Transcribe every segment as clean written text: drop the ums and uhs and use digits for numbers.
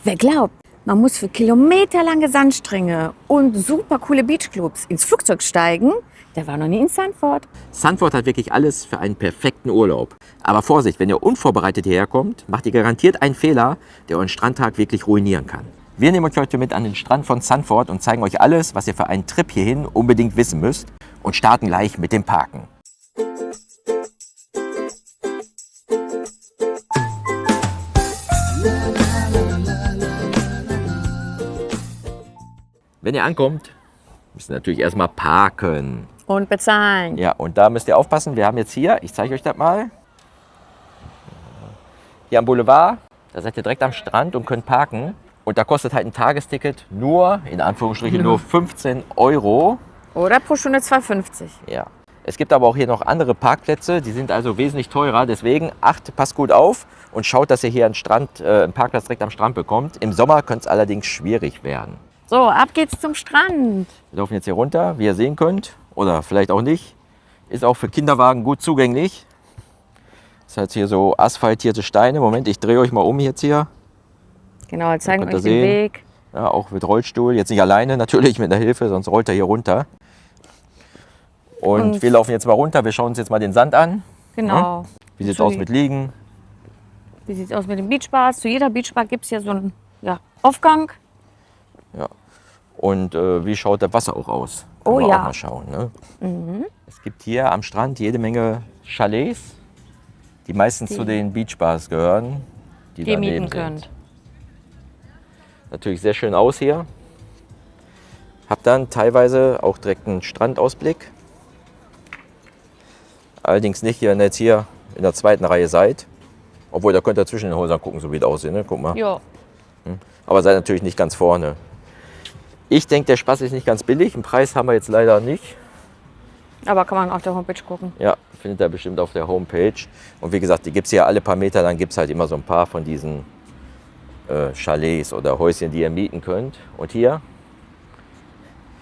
Wer glaubt, man muss für kilometerlange Sandstrände und super coole Beachclubs ins Flugzeug steigen, der war noch nie in Sandford. Sandford hat wirklich alles für einen perfekten Urlaub. Aber Vorsicht, wenn ihr unvorbereitet hierher kommt, macht ihr garantiert einen Fehler, der euren Strandtag wirklich ruinieren kann. Wir nehmen euch heute mit an den Strand von Sandford und zeigen euch alles, was ihr für einen Trip hierhin unbedingt wissen müsst. Und starten gleich mit dem Parken. Wenn ihr ankommt, müsst ihr natürlich erstmal parken. Und bezahlen. Ja, und da müsst ihr aufpassen. Wir haben jetzt hier, ich zeige euch das mal, hier am Boulevard, da seid ihr direkt am Strand und könnt parken. Und da kostet halt ein Tagesticket nur, in Anführungsstrichen, nur 15 €. Oder pro Stunde 2,50. Ja. Es gibt aber auch hier noch andere Parkplätze, die sind also wesentlich teurer. Deswegen passt gut auf und schaut, dass ihr hier einen Parkplatz direkt am Strand bekommt. Im Sommer könnte es allerdings schwierig werden. So, ab geht's zum Strand. Wir laufen jetzt hier runter, wie ihr sehen könnt, oder vielleicht auch nicht. Ist auch für Kinderwagen gut zugänglich. Das heißt hier so asphaltierte Steine. Moment, ich drehe euch mal um jetzt hier. Genau, zeigen Könnt euch ihr den sehen. Weg. Ja, auch mit Rollstuhl. Jetzt nicht alleine natürlich, mit einer Hilfe, sonst rollt er hier runter. Und wir laufen jetzt mal runter. Wir schauen uns jetzt mal den Sand an. Genau. Wie sieht es aus mit Liegen? Wie sieht es aus mit den Beachbars? Zu jeder Beachbar gibt es hier so einen Aufgang. Ja. Und wie schaut das Wasser auch aus? Oh Können wir ja. auch mal schauen. Ne? Es gibt hier am Strand jede Menge Chalets, die meistens zu den Beachbars gehören, die Die daneben mieten könnt. sind. Natürlich sehr schön aus hier. Hab dann teilweise auch direkt einen Strandausblick. Allerdings nicht, wenn ihr jetzt hier in der zweiten Reihe seid. Obwohl, da könnt ihr zwischen den Häusern gucken, so wie es aussieht. Ne? Guck mal. Ja. Aber seid natürlich nicht ganz vorne. Ich denke, der Spaß ist nicht ganz billig. Einen Preis haben wir jetzt leider nicht. Aber kann man auf der Homepage gucken. Ja, findet ihr bestimmt auf der Homepage. Und wie gesagt, die gibt es hier alle paar Meter. Dann gibt es halt immer so ein paar von diesen Chalets oder Häuschen, die ihr mieten könnt. Und hier,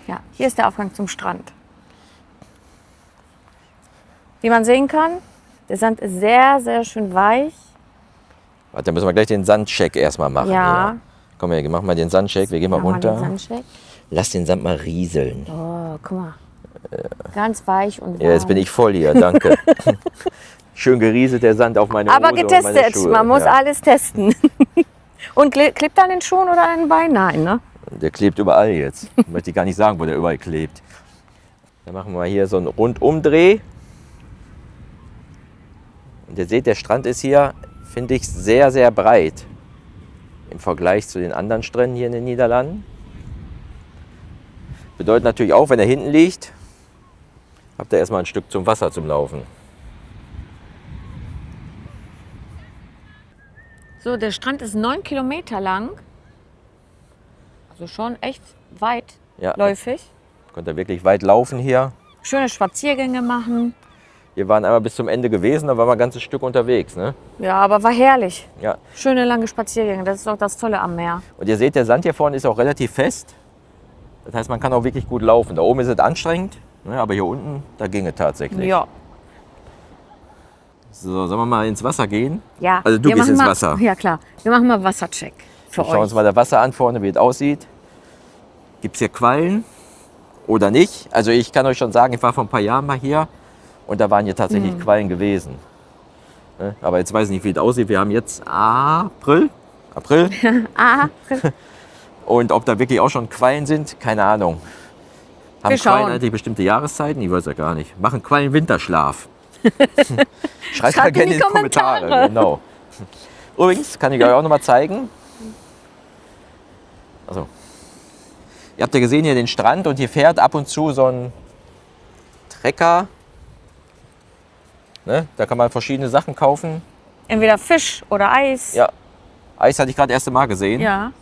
Ja, hier ist der Aufgang zum Strand. Wie man sehen kann, der Sand ist sehr, sehr schön weich. warte, dann müssen wir gleich den Sandcheck erstmal machen. Ja. Hier. Komm, wir machen mal den Sandcheck. Wir gehen mal Machen wir runter. den Sandcheck. Lass den Sand mal rieseln. Oh, guck mal. Ganz weich und warm. Ja, jetzt bin ich voll hier, danke. Schön gerieselt der Sand auf meine Aber Hose und meine getestet, Schuhe. man muss Ja. alles testen. Und klebt an den Schuhen oder an den Beinen? Nein, ne? Der klebt überall jetzt. Möchte ich gar nicht sagen, wo der überall klebt. Dann machen wir hier so einen Rundumdreh. Und ihr seht, der Strand ist hier, finde ich, sehr, sehr breit. Im Vergleich zu den anderen Stränden hier in den Niederlanden. Bedeutet natürlich auch, wenn er hinten liegt, habt ihr erstmal ein Stück zum Wasser zum Laufen. So, der Strand ist 9 Kilometer lang. Also schon echt weitläufig. Könnt ihr wirklich weit laufen hier. Schöne Spaziergänge machen. Wir waren einmal bis zum Ende gewesen, da waren wir ein ganzes Stück unterwegs. Ne? Ja, aber war herrlich. Ja. Schöne lange Spaziergänge, das ist auch das Tolle am Meer. Und ihr seht, der Sand hier vorne ist auch relativ fest. Das heißt, man kann auch wirklich gut laufen. Da oben ist es anstrengend, ne, aber hier unten, da ging es tatsächlich. Ja. So, sollen wir mal ins Wasser gehen? Ja. Also du wir gehst machen ins mal, Wasser. Ja klar, wir machen mal Wassercheck für Wir schauen uns euch. mal das Wasser an vorne, wie es aussieht. Gibt es hier Quallen oder nicht? Also ich kann euch schon sagen, ich war vor ein paar Jahren mal hier und da waren hier tatsächlich Quallen gewesen. Ne? Aber jetzt weiß ich nicht, wie es aussieht. Wir haben jetzt April. Ah, Und ob da wirklich auch schon Quallen sind, keine Ahnung. Haben Wir schauen. Quallen eigentlich bestimmte Jahreszeiten? Ich weiß ja gar nicht. Machen Quallen Winterschlaf? Schreibt mal Schreibt gerne in in die die Kommentare. Kommentare. Genau. Übrigens kann ich euch auch noch mal zeigen. Also, ihr habt ja gesehen hier den Strand und hier fährt ab und zu so ein Trecker. Ne? Da kann man verschiedene Sachen kaufen. entweder Fisch oder Eis. Ja, Eis hatte ich gerade das erste Mal gesehen. Ja.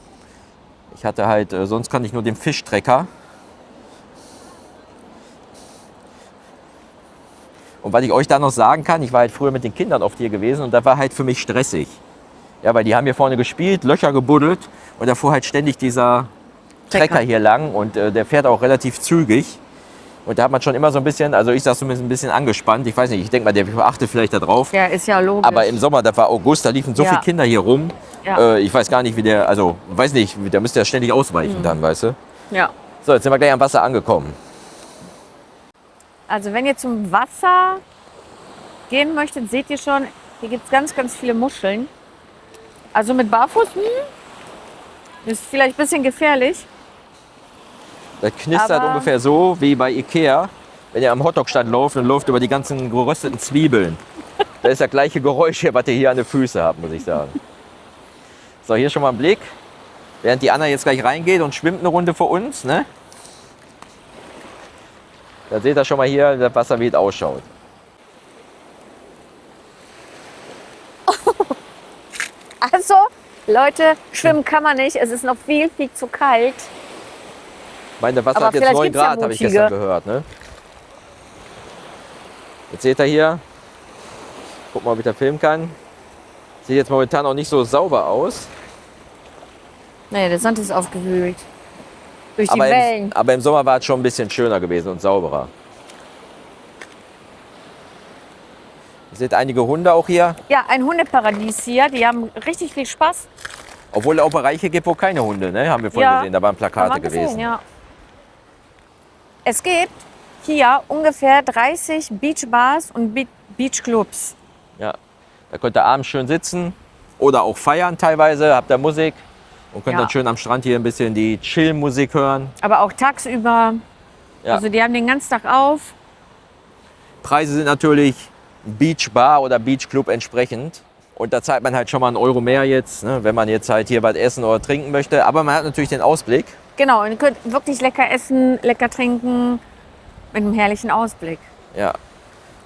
Ich hatte halt, sonst kann ich nur den Fischtrecker. Und was ich euch da noch sagen kann, ich war halt früher mit den Kindern oft hier gewesen und da war halt für mich stressig. Ja, weil die haben hier vorne gespielt, Löcher gebuddelt und da fuhr halt ständig dieser Trecker hier lang und der fährt auch relativ zügig. Und da hat man schon immer so ein bisschen, also ich sag zumindest ein bisschen angespannt. Ich weiß nicht, ich denke mal, der achtet vielleicht da drauf. Ja, ist ja logisch. Aber im Sommer, das war August, da liefen so Ja. viele Kinder hier rum. Ja. Ich weiß gar nicht, wie der, also weiß nicht, der müsste ja ständig ausweichen dann, weißt du? Ja. So, jetzt sind wir gleich am Wasser angekommen. Also wenn ihr zum Wasser gehen möchtet, seht ihr schon, hier gibt es ganz, ganz viele Muscheln. Also mit Barfuß, ist vielleicht ein bisschen gefährlich. Das knistert Aber- ungefähr so wie bei Ikea, wenn ihr am Hotdog-Stand lauft und läuft über die ganzen gerösteten Zwiebeln. Das ist das gleiche Geräusch hier, was ihr hier an den Füßen habt, muss ich sagen. So, hier schon mal ein Blick. Während die Anna jetzt gleich reingeht und schwimmt eine Runde vor uns, ne? Da seht ihr schon mal hier, das Wasser, wie es ausschaut. Also, Leute, schwimmen kann man nicht. Es ist noch viel, viel zu kalt. Ich meine, das Wasser Aber hat jetzt vielleicht 9 gibt's ja Grad, habe ich mutige. gestern gehört, ne? Jetzt seht ihr hier, guck mal, ob ich da filmen kann. Sieht jetzt momentan auch nicht so sauber aus. Nee, der Sand ist aufgewühlt. Durch die Aber Wellen. aber im Sommer war es schon ein bisschen schöner gewesen und sauberer. Ihr seht einige Hunde auch hier, Ja, ein Hundeparadies hier. Die haben richtig viel Spaß. obwohl es auch Bereiche gibt, wo keine Hunde, ne? Haben wir vorhin Ja, gesehen, da waren Haben Plakate wir gesehen, gewesen. ja. Es gibt hier ungefähr 30 Beachbars und Beachclubs. Ja. Da könnt ihr abends schön sitzen oder auch feiern teilweise, habt ihr Musik und könnt Ja. dann schön am Strand hier ein bisschen die Chill-Musik hören. Aber auch tagsüber. Ja. Also die haben den ganzen Tag auf. Preise sind natürlich Beachbar oder Beachclub entsprechend. Und da zahlt man halt schon mal einen Euro mehr jetzt, ne, wenn man jetzt halt hier was essen oder trinken möchte. Aber man hat natürlich den Ausblick. Genau, und ihr könnt wirklich lecker essen, lecker trinken. Mit einem herrlichen Ausblick. Ja.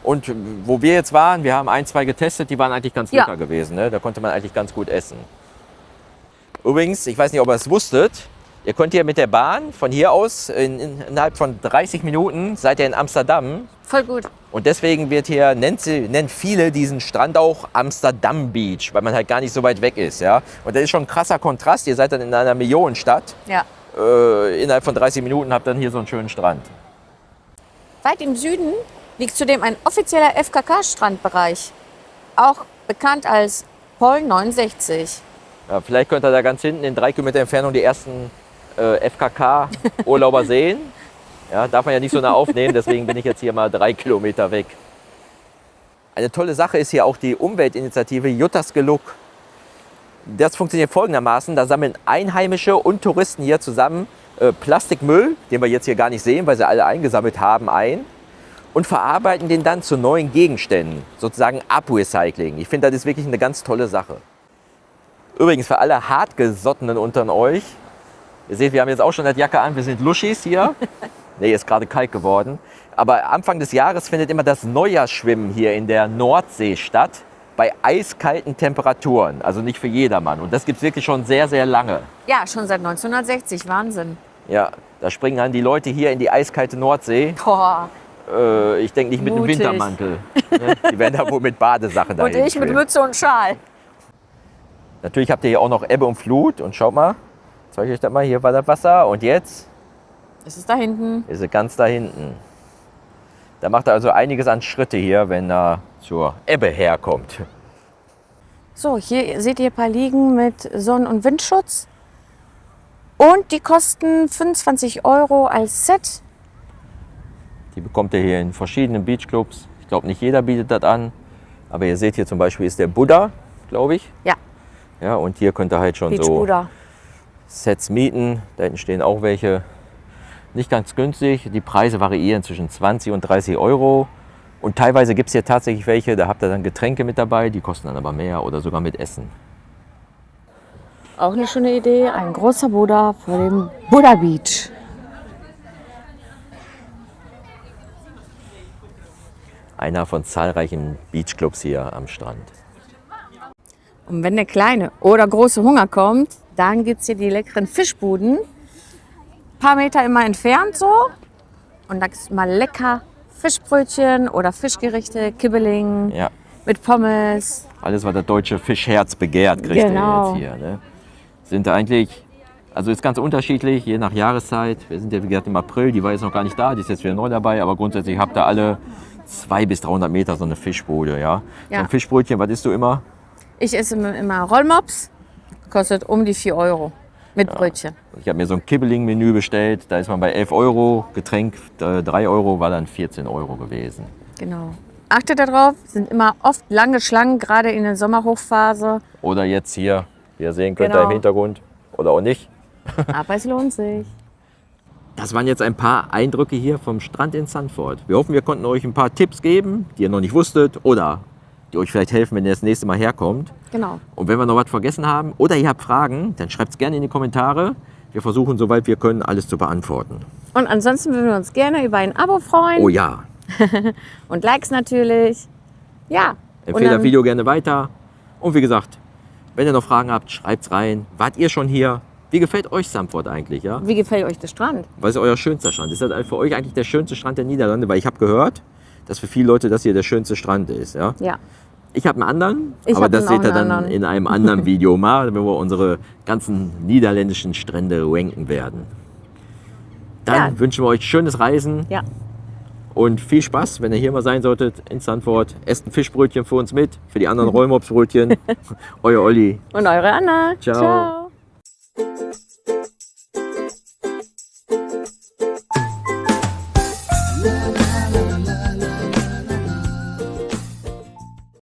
Und wo wir jetzt waren, wir haben 1, 2 getestet, die waren eigentlich ganz Ja. lecker gewesen. Ne? Da konnte man eigentlich ganz gut essen. Übrigens, ich weiß nicht, ob ihr es wusstet, ihr könnt hier mit der Bahn von hier aus innerhalb von 30 Minuten seid ihr in Amsterdam. Voll gut. Und deswegen wird hier, nennt viele diesen Strand auch Amsterdam Beach, weil man halt gar nicht so weit weg ist. Ja? Und das ist schon ein krasser Kontrast. Ihr seid dann in einer Millionenstadt. Ja. Innerhalb von 30 Minuten habt ihr dann hier so einen schönen Strand. Weit im Süden liegt zudem ein offizieller FKK-Strandbereich. Auch bekannt als Pol 69. Ja, vielleicht könnt ihr da ganz hinten in 3 Kilometer Entfernung die ersten FKK-Urlauber sehen. Ja, darf man ja nicht so nah aufnehmen, deswegen bin ich jetzt hier mal 3 Kilometer weg. Eine tolle Sache ist hier auch die Umweltinitiative Juttas Geluk. Das funktioniert folgendermaßen, da sammeln Einheimische und Touristen hier zusammen Plastikmüll, den wir jetzt hier gar nicht sehen, weil sie alle eingesammelt haben, ein und verarbeiten den dann zu neuen Gegenständen, sozusagen Uprecycling. Ich finde, das ist wirklich eine ganz tolle Sache. Übrigens für alle Hartgesottenen unter euch, ihr seht, wir haben jetzt auch schon das Jacke an, wir sind Luschis hier. Nee, ist gerade kalt geworden. Aber Anfang des Jahres findet immer das Neujahrsschwimmen hier in der Nordsee statt, bei eiskalten Temperaturen, also nicht für jedermann. Und das gibt es wirklich schon sehr, sehr lange. Ja, schon seit 1960. Wahnsinn. Ja, da springen dann die Leute hier in die eiskalte Nordsee. Boah. Ich denke nicht mit einem Mutig. Wintermantel. Ne? Die werden da wohl mit Badesachen Und dahin ich mit schwimmen. Mütze und Schal. Natürlich habt ihr hier auch noch Ebbe und Flut. Und schaut mal, zeige ich euch das mal, hier war das Wasser. Und jetzt Es ist da hinten. ist es ganz da hinten. Da macht er also einiges an Schritte hier, wenn er zur Ebbe herkommt. So, hier seht ihr ein paar Liegen mit Sonnen- und Windschutz. Und die kosten 25 € als Set. Die bekommt ihr hier in verschiedenen Beachclubs. Ich glaube, nicht jeder bietet das an. Aber ihr seht hier zum Beispiel ist der Buddha, glaube ich. Ja, Ja, und hier könnt ihr halt schon Beach so Buddha. Sets mieten. Da hinten stehen auch welche. Nicht ganz günstig. Die Preise variieren zwischen 20 und 30 €. Und teilweise gibt es hier tatsächlich welche, da habt ihr dann Getränke mit dabei, die kosten dann aber mehr oder sogar mit Essen. Auch eine schöne Idee. Ein großer Buddha vor dem Buddha Beach. Einer von zahlreichen Beachclubs hier am Strand. Und wenn der kleine oder große Hunger kommt, dann gibt es hier die leckeren Fischbuden. Ein paar Meter immer entfernt so. Und da gibt es mal lecker Fischbrötchen oder Fischgerichte, Kibbeling Ja, mit Pommes. alles, was das deutsche Fischherz begehrt, kriegt Genau. ihr jetzt hier. Ne? Sind da eigentlich, also ist ganz unterschiedlich, je nach Jahreszeit. Wir sind ja wie gesagt im April, die war jetzt noch gar nicht da, die ist jetzt wieder neu dabei. Aber grundsätzlich habt ihr alle 200 bis 300 Meter so eine Fischbude. Ja? So Ja. ein Fischbrötchen, was isst du immer? Ich esse immer Rollmops Kostet um die 4 Euro mit Brötchen. Ich habe mir so ein Kibbeling-Menü bestellt, da ist man bei 11 Euro, Getränk 3 Euro, war dann 14 Euro gewesen. Genau. Achtet darauf, sind immer oft lange Schlangen, gerade in der Sommerhochphase. Oder jetzt hier, wie ihr sehen könnt, Genau. da im Hintergrund. Oder auch nicht. Aber es lohnt sich. Das waren jetzt ein paar Eindrücke hier vom Strand in Zandvoort. Wir hoffen, wir konnten euch ein paar Tipps geben, die ihr noch nicht wusstet oder die euch vielleicht helfen, wenn ihr das nächste Mal herkommt. Genau. Und wenn wir noch was vergessen haben oder ihr habt Fragen, dann schreibt es gerne in die Kommentare. Wir versuchen, soweit wir können, alles zu beantworten. Und ansonsten würden wir uns gerne über ein Abo freuen. Oh ja, Und Likes natürlich. Ja. empfehlt das Video gerne weiter. Und wie gesagt, wenn ihr noch Fragen habt, schreibt's rein. Wart ihr schon hier? Wie gefällt euch Zandvoort eigentlich? Ja? Wie gefällt euch der Strand? Was ist euer schönster Strand? Ist das für euch eigentlich der schönste Strand der Niederlande? Weil ich habe gehört, dass für viele Leute das hier der schönste Strand ist. Ja? Ja. Ich habe einen anderen, Ich aber hab das dann auch seht ihr einen dann anderen. in einem anderen Video mal, wenn wir unsere ganzen niederländischen Strände ranken werden. Dann Ja. wünschen wir euch schönes Reisen Ja. und viel Spaß, wenn ihr hier mal sein solltet in Zandvoort. Esst ein Fischbrötchen für uns mit, für die anderen Rollmopsbrötchen. Euer Olli. Und eure Anna. Ciao. Ciao.